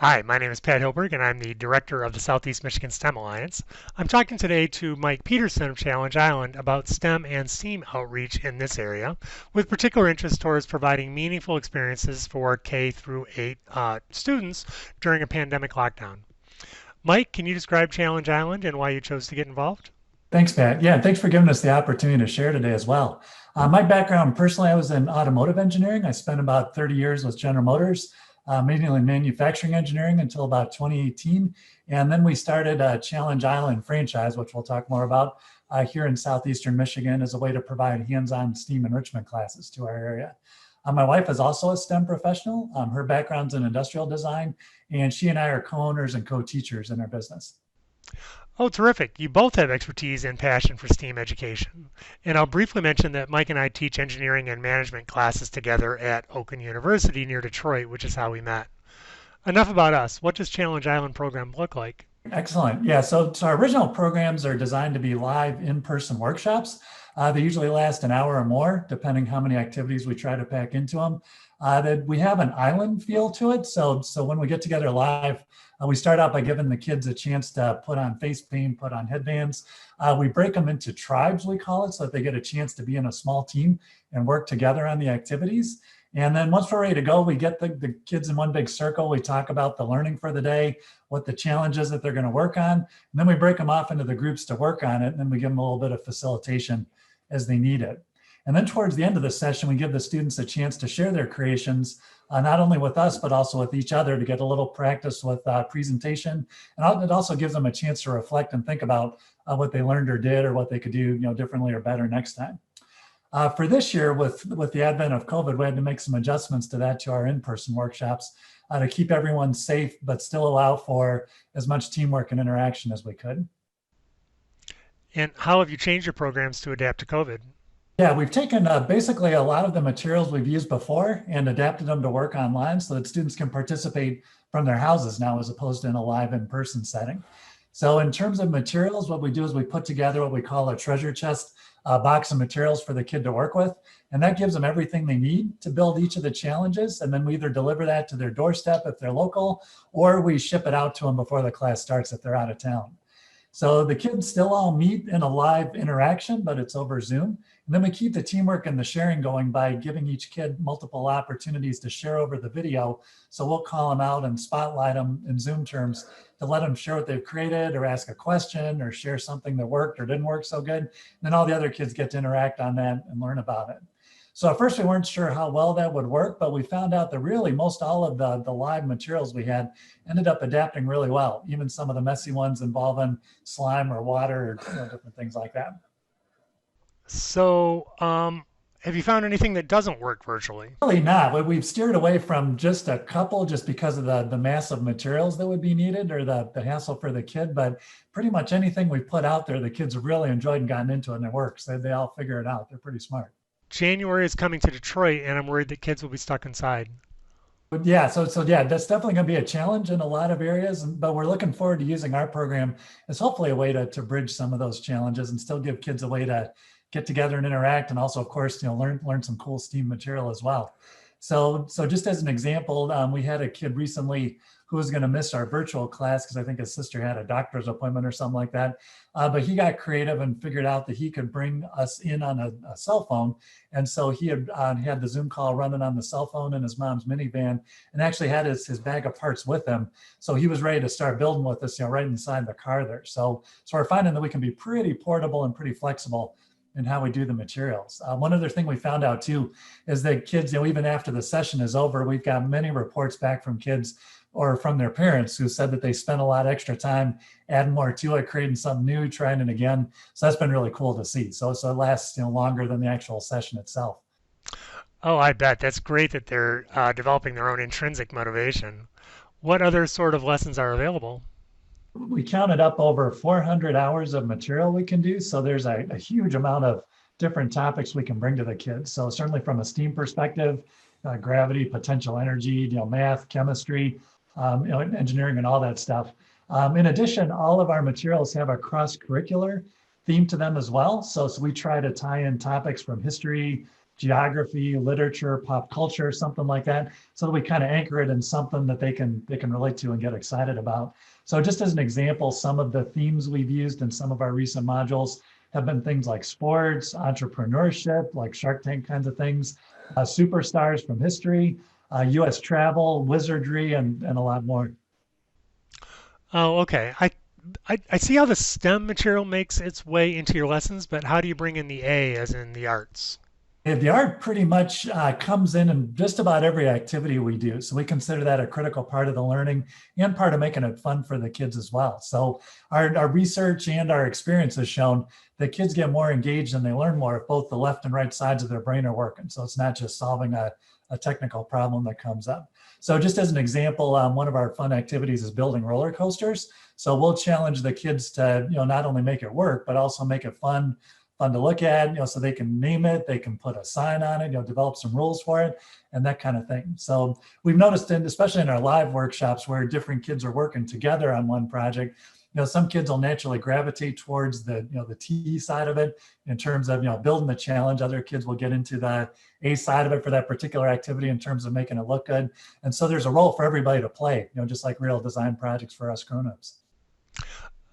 Hi, my name is Pat Hillberg, and I'm the director of the Southeast Michigan STEM Alliance. I'm talking today to Mike Peterson of Challenge Island about STEM and STEAM outreach in this area, with particular interest towards providing meaningful experiences for K through 8 students during a pandemic lockdown. Mike, can you describe Challenge Island and why you chose to get involved? Thanks, Pat. Yeah, and thanks for giving us the opportunity to share today as well. My background personally, I was in automotive engineering. I spent about 30 years with General Motors, mainly in manufacturing engineering until about 2018. And then we started a Challenge Island franchise, which we'll talk more about here in Southeastern Michigan as a way to provide hands-on STEAM enrichment classes to our area. My wife is also a STEM professional. Her background's in industrial design, and she and I are co-owners and co-teachers in our business. Oh, terrific. You both have expertise and passion for STEAM education. And I'll briefly mention that Mike and I teach engineering and management classes together at Oakland University near Detroit, which is how we met. Enough about us. What does Challenge Island program look like? Excellent. Yeah, so our original programs are designed to be live in-person workshops. They usually last an hour or more, depending how many activities we try to pack into them. That we have an island feel to it. So when we get together live, we start out by giving the kids a chance to put on face paint, put on headbands. We break them into tribes, we call it, so that they get a chance to be in a small team and work together on the activities. And then once we're ready to go, we get the kids in one big circle. We talk about the learning for the day, what the challenges that they're going to work on. And then we break them off into the groups to work on it. And then we give them a little bit of facilitation as they need it. And then towards the end of the session, we give the students a chance to share their creations, not only with us, but also with each other to get a little practice with presentation. And it also gives them a chance to reflect and think about what they learned or did or what they could do differently or better next time. For this year, with the advent of COVID, we had to make some adjustments to our in-person workshops to keep everyone safe, but still allow for as much teamwork and interaction as we could. And how have you changed your programs to adapt to COVID? Yeah, we've taken basically a lot of the materials we've used before and adapted them to work online so that students can participate from their houses now as opposed to in a live in-person setting. So in terms of materials, what we do is we put together what we call a treasure chest box of materials for the kid to work with. And that gives them everything they need to build each of the challenges. And then we either deliver that to their doorstep if they're local, or we ship it out to them before the class starts if they're out of town. So the kids still all meet in a live interaction, but it's over Zoom. And then we keep the teamwork and the sharing going by giving each kid multiple opportunities to share over the video. So we'll call them out and spotlight them in Zoom terms to let them share what they've created or ask a question or share something that worked or didn't work so good. And then all the other kids get to interact on that and learn about it. So at first we weren't sure how well that would work, but we found out that really most all of the live materials we had ended up adapting really well, even some of the messy ones involving slime or water or different things like that. So, have you found anything that doesn't work virtually? Really not. We've steered away from just a couple just because of the massive materials that would be needed or the hassle for the kid. But pretty much anything we put out there, the kids have really enjoyed and gotten into it and it works. They all figure it out. They're pretty smart. January is coming to Detroit, and I'm worried that kids will be stuck inside. But yeah, so yeah, that's definitely going to be a challenge in a lot of areas. But we're looking forward to using our program as hopefully a way to bridge some of those challenges and still give kids a way to get together and interact, and also, of course, learn some cool STEAM material as well. So just as an example, we had a kid recently who was going to miss our virtual class because I think his sister had a doctor's appointment or something like that. But he got creative and figured out that he could bring us in on a cell phone. And so he had the Zoom call running on the cell phone in his mom's minivan and actually had his bag of parts with him. So he was ready to start building with us, right inside the car there. So we're finding that we can be pretty portable and pretty flexible in how we do the materials. One other thing we found out too is that kids, even after the session is over, we've got many reports back from kids or from their parents who said that they spent a lot of extra time adding more to it, creating something new, trying it again. So that's been really cool to see. So it lasts longer than the actual session itself. Oh, I bet. That's great that they're developing their own intrinsic motivation. What other sort of lessons are available? We counted up over 400 hours of material we can do. So there's a huge amount of different topics we can bring to the kids. So certainly from a STEAM perspective, gravity, potential energy, math, chemistry, engineering and all that stuff. In addition, all of our materials have a cross-curricular theme to them as well. So we try to tie in topics from history, geography, literature, pop culture, something like that, so that we kind of anchor it in something that they can relate to and get excited about. So just as an example, some of the themes we've used in some of our recent modules have been things like sports, entrepreneurship, like Shark Tank kinds of things, superstars from history, US travel, wizardry, and a lot more. Oh, okay. I see how the STEM material makes its way into your lessons, but how do you bring in the A as in the arts? The art pretty much comes in just about every activity we do. So we consider that a critical part of the learning and part of making it fun for the kids as well. So our research and our experience has shown that kids get more engaged and they learn more if both the left and right sides of their brain are working. So it's not just solving a technical problem that comes up. So just as an example, one of our fun activities is building roller coasters. So we'll challenge the kids to, not only make it work, but also make it fun to look at, so they can name it, they can put a sign on it, develop some rules for it and that kind of thing. So we've noticed, especially in our live workshops where different kids are working together on one project, some kids will naturally gravitate towards the T side of it in terms of, building the challenge. Other kids will get into the A side of it for that particular activity in terms of making it look good. And so there's a role for everybody to play, just like real design projects for us grown-ups.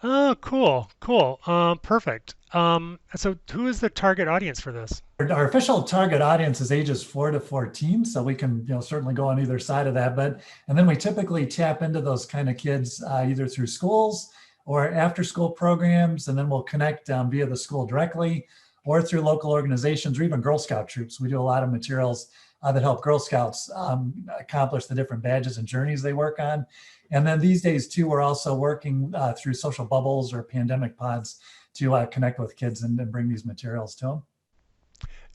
Oh, cool, cool. Perfect. So who is the target audience for this? Our official target audience is ages 4 to 14, so we can certainly go on either side of that. And then we typically tap into those kind of kids either through schools or after school programs, and then we'll connect via the school directly or through local organizations or even Girl Scout troops. We do a lot of materials that help Girl Scouts accomplish the different badges and journeys they work on. And then these days too, we're also working through social bubbles or pandemic pods to connect with kids and bring these materials to them.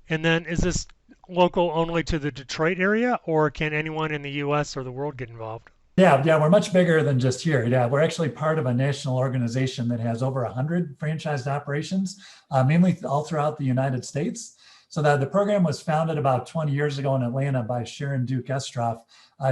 And then is this local only to the Detroit area, or can anyone in the US or the world get involved? Yeah, we're much bigger than just here. Yeah, we're actually part of a national organization that has over 100 franchised operations, mainly all throughout the United States. So that the program was founded about 20 years ago in Atlanta by Sharon Duke Estroff.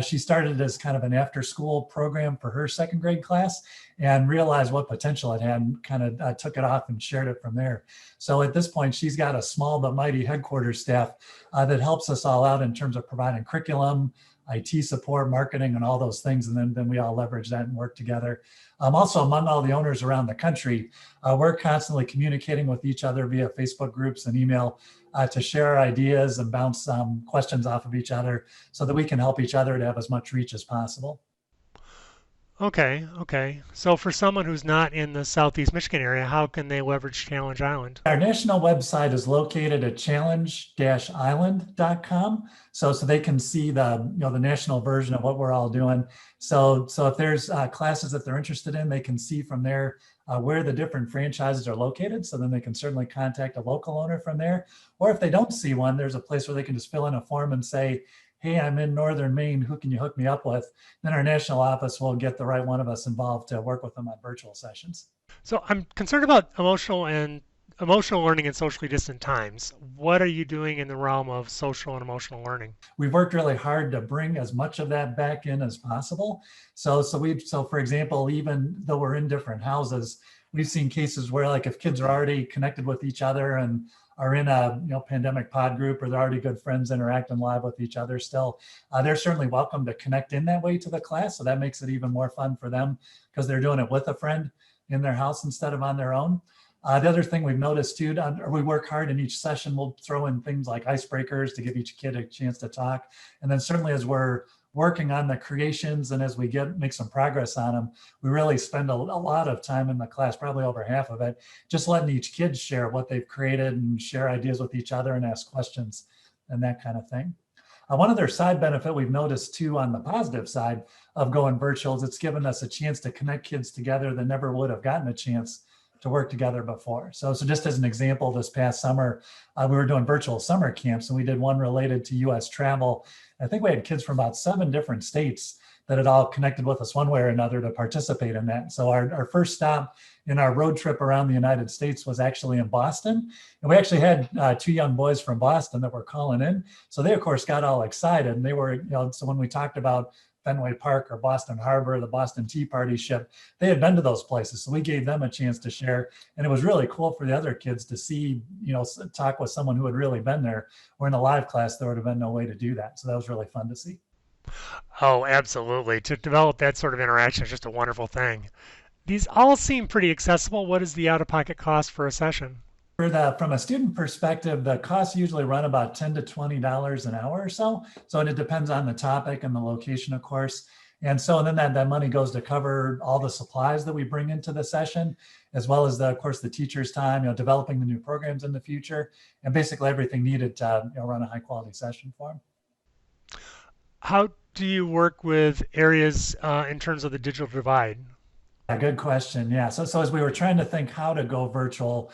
She started as kind of an after-school program for her second grade class and realized what potential it had and kind of took it off and shared it from there. So at this point, she's got a small but mighty headquarters staff that helps us all out in terms of providing curriculum, IT support, marketing, and all those things. And then we all leverage that and work together. Also, among all the owners around the country, we're constantly communicating with each other via Facebook groups and email to share ideas and bounce questions off of each other so that we can help each other to have as much reach as possible. Okay, okay. So for someone who's not in the Southeast Michigan area, how can they leverage Challenge Island? Our national website is located at challenge-island.com. So they can see the national version of what we're all doing. So if there's classes that they're interested in, they can see from there where the different franchises are located. So then they can certainly contact a local owner from there. Or if they don't see one, there's a place where they can just fill in a form and say, hey, I'm in Northern Maine, who can you hook me up with? Then our national office will get the right one of us involved to work with them on virtual sessions. So I'm concerned about emotional learning in socially distant times. What are you doing in the realm of social and emotional learning? We've worked really hard to bring as much of that back in as possible. So for example, even though we're in different houses, we've seen cases where like if kids are already connected with each other and are in a pandemic pod group or they're already good friends interacting live with each other still, they're certainly welcome to connect in that way to the class. So that makes it even more fun for them because they're doing it with a friend in their house instead of on their own. The other thing we've noticed too, we work hard in each session. We'll throw in things like icebreakers to give each kid a chance to talk. And then certainly as we're working on the creations and as we make some progress on them, we really spend a lot of time in the class, probably over half of it, just letting each kid share what they've created and share ideas with each other and ask questions and that kind of thing. One other side benefit we've noticed too on the positive side of going virtual is it's given us a chance to connect kids together that never would have gotten a chance to work together before. So just as an example, this past summer, we were doing virtual summer camps and we did one related to US travel. I think we had kids from about 7 different states that had all connected with us one way or another to participate in that. So our first stop in our road trip around the United States was actually in Boston. And we actually had 2 young boys from Boston that were calling in. So they of course got all excited and they were, so when we talked about Fenway Park or Boston Harbor, the Boston Tea Party ship, they had been to those places. So we gave them a chance to share. And it was really cool for the other kids to see, talk with someone who had really been there. Where in a live class, there would have been no way to do that. So that was really fun to see. Oh, absolutely. To develop that sort of interaction is just a wonderful thing. These all seem pretty accessible. What is the out-of-pocket cost for a session? From a student perspective, the costs usually run about $10 to $20 an hour or so. So it depends on the topic and the location, of course. And then that money goes to cover all the supplies that we bring into the session, as well as of course the teacher's time, developing the new programs in the future, and basically everything needed to run a high quality session for them. How do you work with areas in terms of the digital divide? Yeah, good question. Yeah. So as we were trying to think how to go virtual,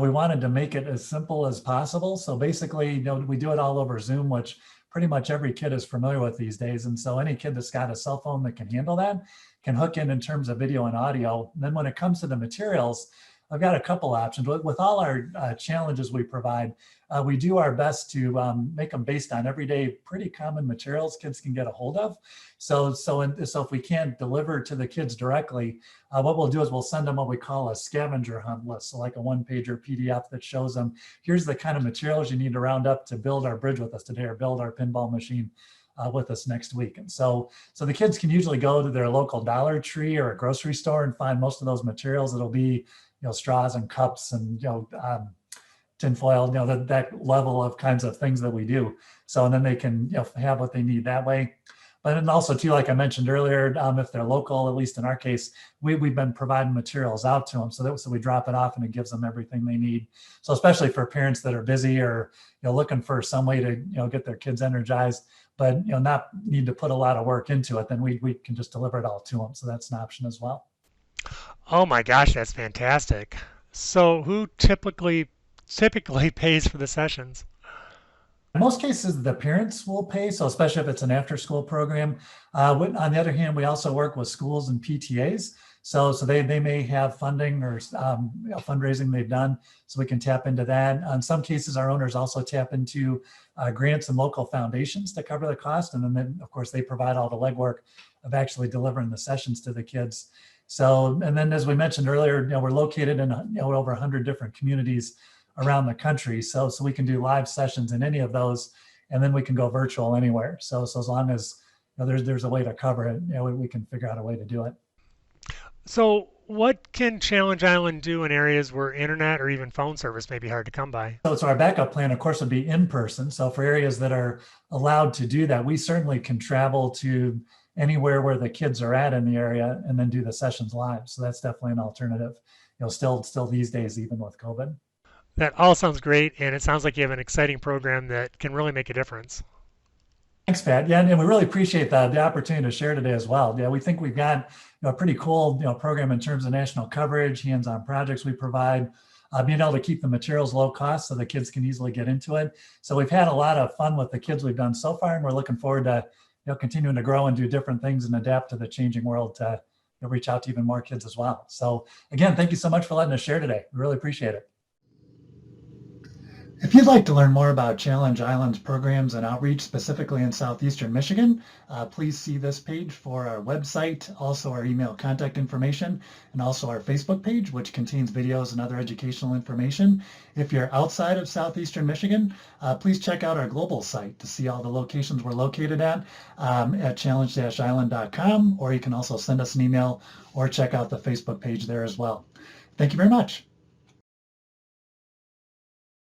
we wanted to make it as simple as possible. So basically, we do it all over Zoom, which pretty much every kid is familiar with these days. And so any kid that's got a cell phone that can handle that can hook in terms of video and audio. And then when it comes to the materials, I've got a couple options. With all our challenges we provide, we do our best to make them based on everyday, pretty common materials kids can get a hold of. So if we can't deliver to the kids directly, what we'll do is we'll send them what we call a scavenger hunt list. So like a one-pager PDF that shows them, here's the kind of materials you need to round up to build our bridge with us today or build our pinball machine with us next week. And so the kids can usually go to their local Dollar Tree or a grocery store and find most of those materials. It'll be straws and cups and tinfoil, that level of kinds of things that we do. So and then they can have what they need that way. But then also too, like I mentioned earlier, if they're local, at least in our case, we've been providing materials out to them. So we drop it off and it gives them everything they need. So especially for parents that are busy or looking for some way to get their kids energized, but not need to put a lot of work into it, then we can just deliver it all to them. So that's an option as well. Oh my gosh, that's fantastic. So who typically pays for the sessions? In most cases, the parents will pay. So especially if it's an after-school program. On the other hand, we also work with schools and PTAs. So they may have funding or fundraising they've done, so we can tap into that. In some cases, our owners also tap into grants and local foundations to cover the cost. And then of course, they provide all the legwork of actually delivering the sessions to the kids. So, and then as we mentioned earlier, we're located in over 100 different communities around the country. So we can do live sessions in any of those, and then we can go virtual anywhere. So as long as there's a way to cover it, we can figure out a way to do it. So what can Challenge Island do in areas where internet or even phone service may be hard to come by? So our backup plan, of course, would be in person. So for areas that are allowed to do that, we certainly can travel to anywhere where the kids are at in the area and then do the sessions live. So that's definitely an alternative, still these days, even with COVID. That all sounds great, and it sounds like you have an exciting program that can really make a difference. Thanks, Pat. Yeah, and we really appreciate the opportunity to share today as well. Yeah, we think we've got a pretty cool program in terms of national coverage, hands-on projects we provide, being able to keep the materials low cost so the kids can easily get into it. So we've had a lot of fun with the kids we've done so far, and we're looking forward to continuing to grow and do different things and adapt to the changing world to reach out to even more kids as well. So again, thank you so much for letting us share today. We really appreciate it. If you'd like to learn more about Challenge Island's programs and outreach specifically in southeastern Michigan, please see this page for our website, also our email contact information, and also our Facebook page, which contains videos and other educational information. If you're outside of southeastern Michigan, please check out our global site to see all the locations we're located at challenge-island.com, or you can also send us an email or check out the Facebook page there as well. Thank you very much.